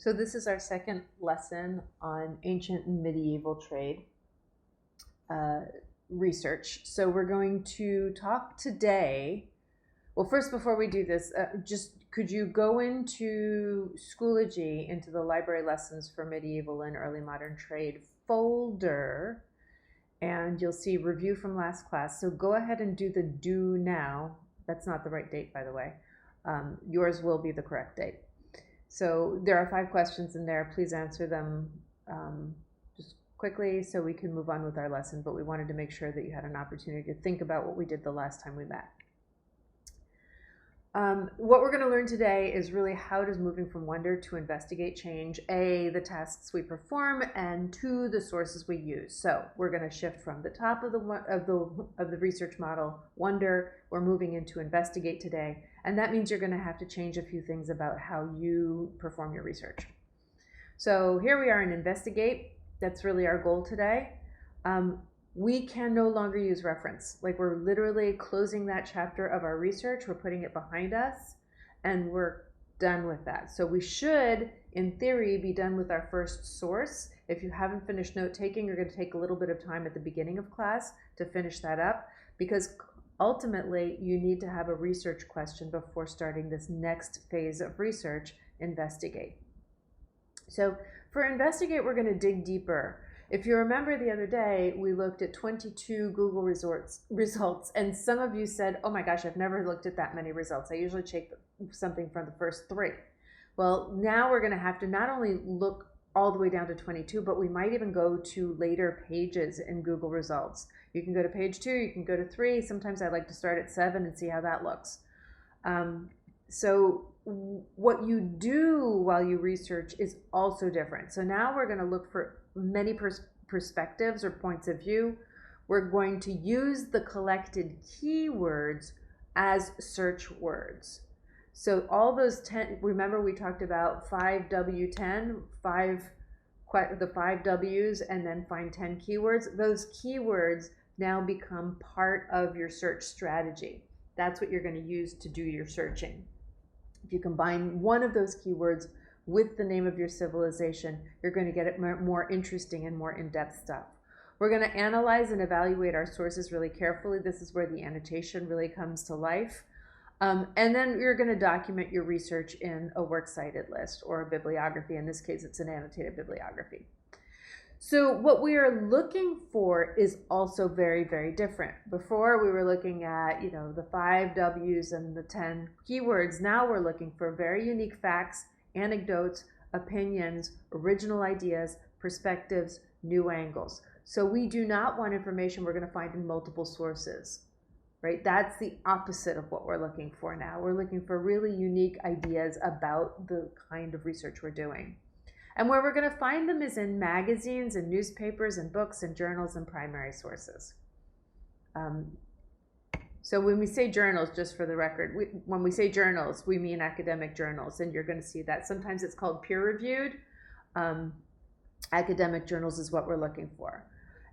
So this is our second lesson on ancient and medieval trade research. So we're going to talk today. Well, first, before we do this, just could you go into Schoology, into the library lessons for medieval and early modern trade folder, and you'll see review from last class. So go ahead and do the do now. That's not the right date, by the way. Yours will be the correct date. So there are 5 questions in there. Please answer them just quickly so we can move on with our lesson, but we wanted to make sure that you had an opportunity to think about what we did the last time we met. What we're going to learn today is really how does moving from wonder to investigate change, A, the tasks we perform, and 2, the sources we use. So we're going to shift from the top of the research model, wonder, we're moving into investigate today, and that means you're going to have to change a few things about how you perform your research. So here we are in investigate. That's really our goal today. We can no longer use reference. Like, we're literally closing that chapter of our research, we're putting it behind us, and we're done with that. So we should, in theory, be done with our first source. If you haven't finished note taking, you're going to take a little bit of time at the beginning of class to finish that up, because ultimately you need to have a research question before starting this next phase of research, investigate. So for investigate, we're going to dig deeper. If you remember the other day, we looked at 22 Google results, and some of you said, oh my gosh, I've never looked at that many results. I usually check something from the first 3. Well, now we're going to have to not only look all the way down to 22, but we might even go to later pages in Google results. You can go to page 2, you can go to 3. Sometimes I like to start at 7 and see how that looks. So what you do while you research is also different. So now we're going to look for many perspectives or points of view. We're going to use the collected keywords as search words. So all those 10, remember we talked about 5W10, the 5 W's, and then find 10 keywords. Those keywords now become part of your search strategy. That's what you're going to use to do your searching. If you combine one of those keywords with the name of your civilization, you're going to get it more interesting and more in-depth stuff. We're going to analyze and evaluate our sources really carefully. This is where the annotation really comes to life. And then you're going to document your research in a works cited list or a bibliography. In this case, it's an annotated bibliography. So what we are looking for is also very, very different. Before we were looking at, the 5 W's and the 10 keywords. Now we're looking for very unique facts, anecdotes, opinions, original ideas, perspectives, new angles. So we do not want information we're going to find in multiple sources, right? That's the opposite of what we're looking for now. We're looking for really unique ideas about the kind of research we're doing. And where we're going to find them is in magazines and newspapers and books and journals and primary sources. So when we say journals, just for the record, when we say journals, we mean academic journals, and you're going to see that. Sometimes it's called peer-reviewed. Academic journals is what we're looking for.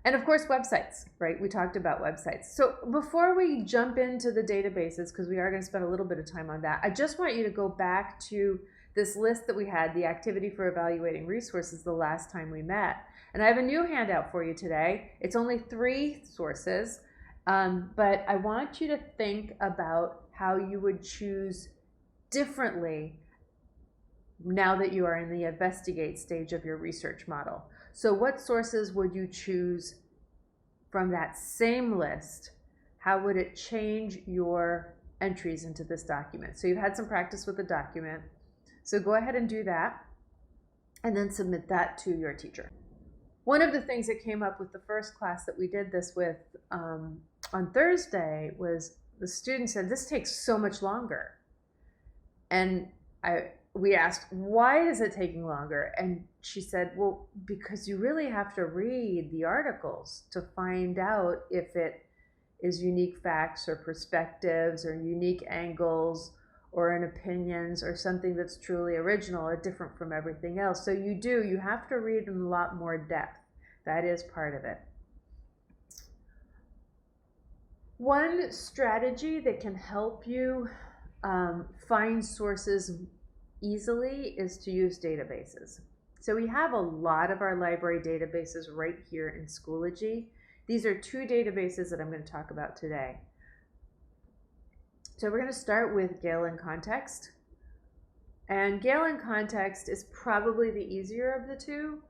And of course, websites, right? We talked about websites. So before we jump into the databases, because we are going to spend a little bit of time on that, I just want you to go back to this list that we had, the activity for evaluating resources, the last time we met. And I have a new handout for you today. It's only 3 sources, but I want you to think about how you would choose differently now that you are in the investigate stage of your research model. So what sources would you choose from that same list? How would it change your entries into this document? So you've had some practice with the document. So go ahead and do that, and then submit that to your teacher. One of the things that came up with the first class that we did this with on Thursday was the student said, this takes so much longer. And we asked, why is it taking longer? And she said, well, because you really have to read the articles to find out if it is unique facts or perspectives or unique angles or an opinions or something that's truly original or different from everything else. So you have to read in a lot more depth. That is part of it. One strategy that can help you find sources easily is to use databases. So we have a lot of our library databases right here in Schoology. These are two databases that I'm going to talk about today. So we're going to start with Gale in Context. And Gale in Context is probably the easier of the two.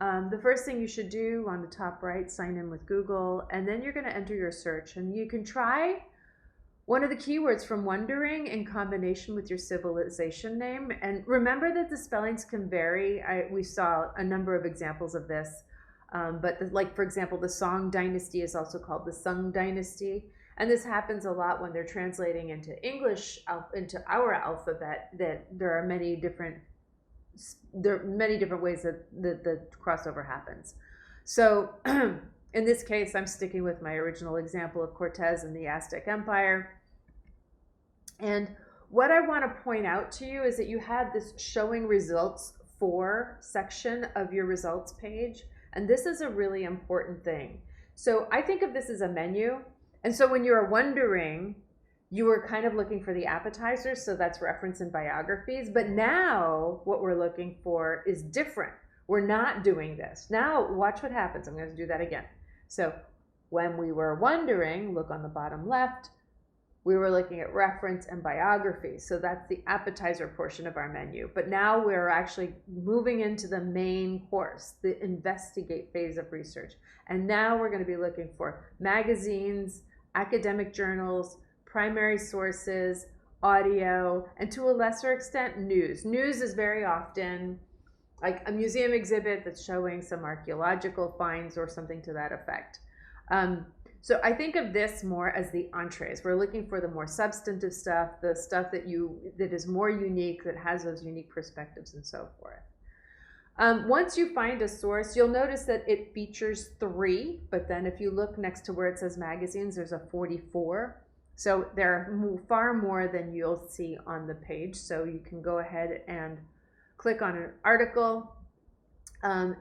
The first thing you should do on the top right, sign in with Google, and then you're going to enter your search. And you can try one of the keywords from Wondering in combination with your civilization name. And remember that the spellings can vary. We saw a number of examples of this. Like, for example, the Song Dynasty is also called the Sung Dynasty. And this happens a lot when they're translating into English, into our alphabet, that there are many different ways that the crossover happens. So in this case, I'm sticking with my original example of Cortez and the Aztec Empire. And what I want to point out to you is that you have this showing results for section of your results page. And this is a really important thing. So I think of this as a menu. And so when you're wondering, you were kind of looking for the appetizers, so that's reference and biographies. But now what we're looking for is different. We're not doing this. Now watch what happens. I'm going to do that again. So when we were wondering, look on the bottom left, we were looking at reference and biography. So that's the appetizer portion of our menu. But now we're actually moving into the main course, the investigate phase of research. And now we're going to be looking for magazines, academic journals, primary sources, audio, and to a lesser extent, news. News is very often like a museum exhibit that's showing some archaeological finds or something to that effect. So I think of this more as the entrees. We're looking for the more substantive stuff, the stuff that is more unique, that has those unique perspectives and so forth. Once you find a source, you'll notice that it features 3, but then if you look next to where it says magazines, there's a 44. So there are far more than you'll see on the page. So you can go ahead and click on an article.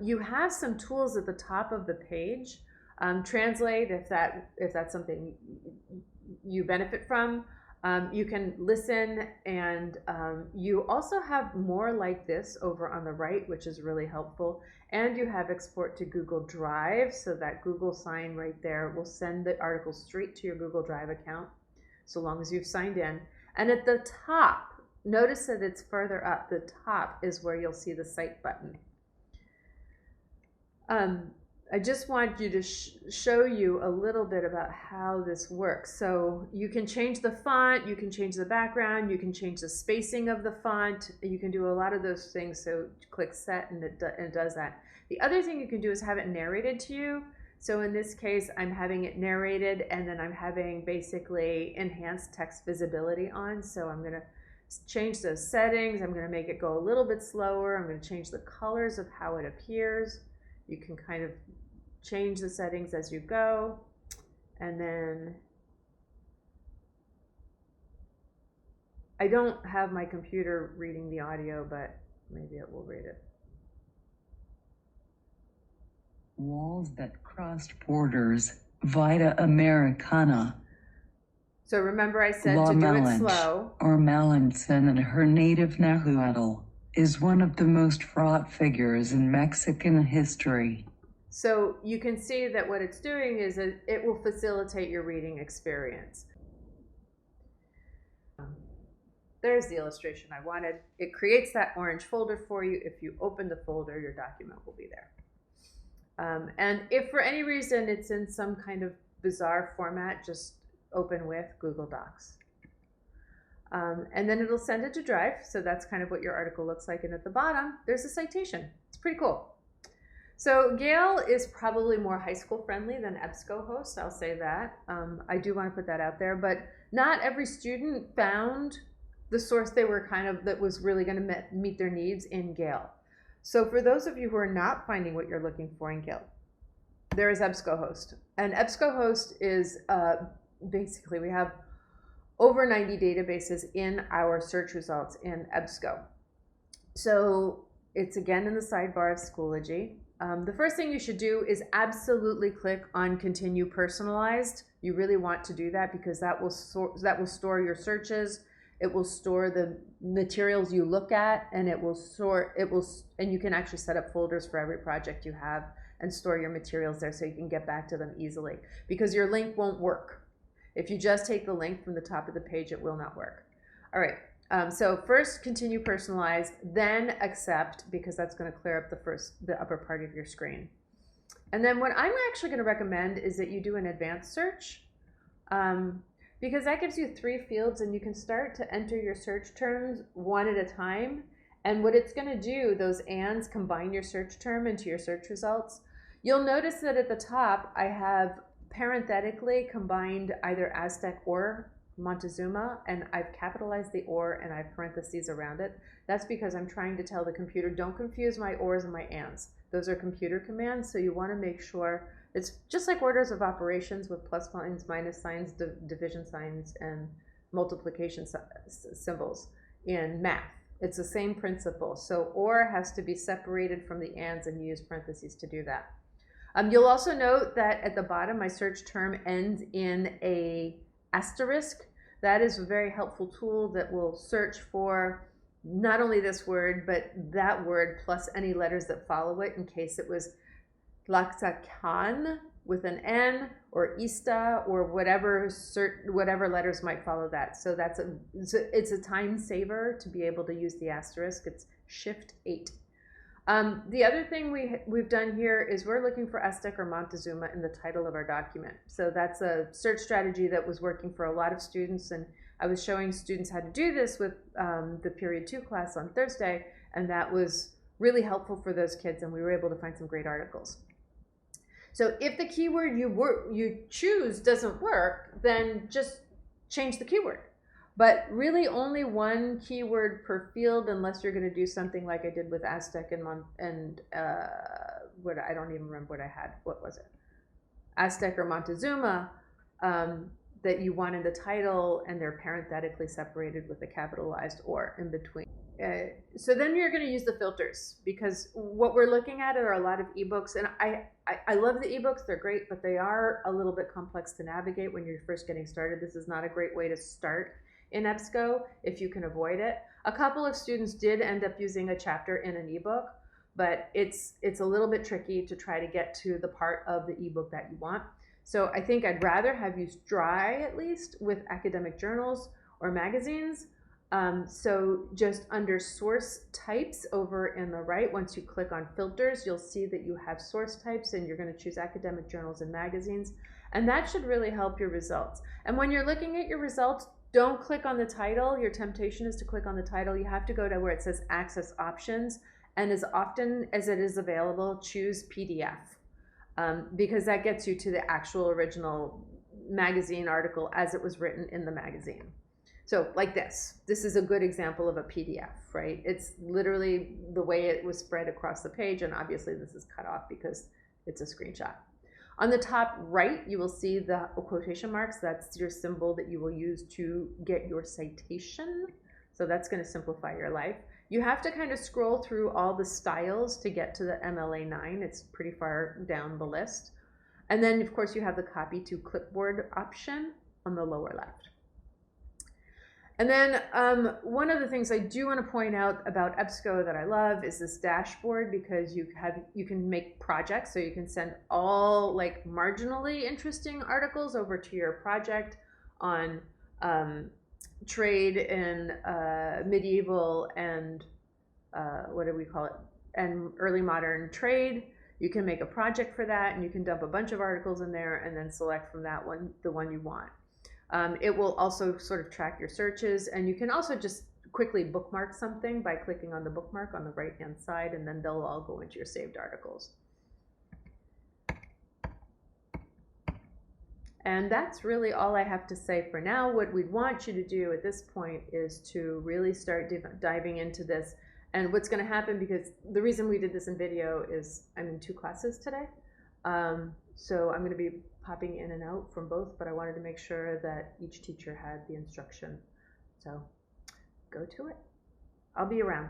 You have some tools at the top of the page. Translate if that's something you benefit from. You can listen, and you also have more like this over on the right, which is really helpful. And you have export to Google Drive, so that Google sign right there will send the article straight to your Google Drive account, so long as you've signed in. And at the top, notice that it's further up. The top is where you'll see the Cite button. I just want you to show you a little bit about how this works. So you can change the font, you can change the background, you can change the spacing of the font, you can do a lot of those things. So click set and it does that. The other thing you can do is have it narrated to you. So in this case, I'm having it narrated, and then I'm having basically enhanced text visibility on. So I'm going to change those settings. I'm going to make it go a little bit slower. I'm going to change the colors of how it appears. You can kind of change the settings as you go. And then I don't have my computer reading the audio, but maybe it will read it. Walls that crossed borders, Vita Americana. So remember I said to do it slow. Or Melanson in her native Nahuatl is one of the most fraught figures in Mexican history. So you can see that what it's doing is it will facilitate your reading experience. There's the illustration I wanted. It creates that orange folder for you. If you open the folder, your document will be there. And if for any reason it's in some kind of bizarre format, just open with Google Docs. And then it'll send it to Drive. So that's kind of what your article looks like. And at the bottom, there's a citation. It's pretty cool. So Gale is probably more high school friendly than EBSCO Host, I'll say that. I do want to put that out there, but not every student found the source that was really going to meet their needs in Gale. So for those of you who are not finding what you're looking for in Gale, there is EBSCO Host. And EBSCO Host is basically, we have over 90 databases in our search results in EBSCO. So it's again in the sidebar of Schoology. The first thing you should do is absolutely click on Continue Personalized. You really want to do that because that will store your searches It will store the materials you look at, and and you can actually set up folders for every project you have and store your materials there so you can get back to them easily, because your link won't work. If you just take the link from the top of the page, it will not work. All right, so first continue personalized, then accept, because that's going to clear up the upper part of your screen. And then what I'm actually going to recommend is that you do an advanced search, because that gives you 3 fields, and you can start to enter your search terms one at a time. And what it's going to do, those ands combine your search term into your search results. You'll notice that at the top I have parenthetically combined either Aztec or Montezuma, and I've capitalized the or and I have parentheses around it. That's because I'm trying to tell the computer, don't confuse my ors and my ands. Those are computer commands, so you want to make sure it's just like orders of operations with plus signs, minus signs, division signs, and multiplication symbols in math. It's the same principle. So or has to be separated from the ands, and you use parentheses to do that. You'll also note that at the bottom, my search term ends in a asterisk. That is a very helpful tool that will search for not only this word, but that word plus any letters that follow it, in case it was Tlaxacan with an N, or Ista, or whatever letters might follow that. So it's a time saver to be able to use the asterisk. It's Shift 8. The other thing we've done here is we're looking for Aztec or Montezuma in the title of our document. So that's a search strategy that was working for a lot of students, and I was showing students how to do this with the Period 2 class on Thursday, and that was really helpful for those kids, and we were able to find some great articles. So if the keyword you choose doesn't work, then just change the keyword. But really only one keyword per field, unless you're going to do something like I did with Aztec and I don't even remember what I had. What was it? Aztec or Montezuma, that you want in the title, and they're parenthetically separated with a capitalized or in between. So then you're going to use the filters, because what we're looking at are a lot of ebooks, and I love the ebooks. They're great, but they are a little bit complex to navigate when you're first getting started. This is not a great way to start in EBSCO if you can avoid it. A couple of students did end up using a chapter in an ebook, but it's a little bit tricky to try to get to the part of the ebook that you want. So I think I'd rather have you try at least with academic journals or magazines. So just under source types over in the right, once you click on filters, you'll see that you have source types, and you're going to choose academic journals and magazines, and that should really help your results. And when you're looking at your results, don't click on the title. Your temptation is to click on the title. You have to go to where it says Access Options, and as often as it is available, choose PDF, because that gets you to the actual original magazine article as it was written in the magazine. So like this is a good example of a PDF, right? It's literally the way it was spread across the page, and obviously this is cut off because it's a screenshot. On the top right, you will see the quotation marks. That's your symbol that you will use to get your citation. So that's going to simplify your life. You have to kind of scroll through all the styles to get to the MLA 9. It's pretty far down the list. And then, of course, you have the copy to clipboard option on the lower left. And then one of the things I do want to point out about EBSCO that I love is this dashboard, because you can make projects, so you can send all like marginally interesting articles over to your project on trade in medieval and what do we call it, and early modern trade. You can make a project for that, and you can dump a bunch of articles in there and then select from that one the one you want. It will also sort of track your searches, and you can also just quickly bookmark something by clicking on the bookmark on the right hand side, and then they'll all go into your saved articles. And that's really all I have to say for now. What we'd want you to do at this point is to really start diving into this. And what's going to happen, because the reason we did this in video is I'm in 2 classes today. So I'm going to be popping in and out from both, but I wanted to make sure that each teacher had the instruction. So go to it. I'll be around.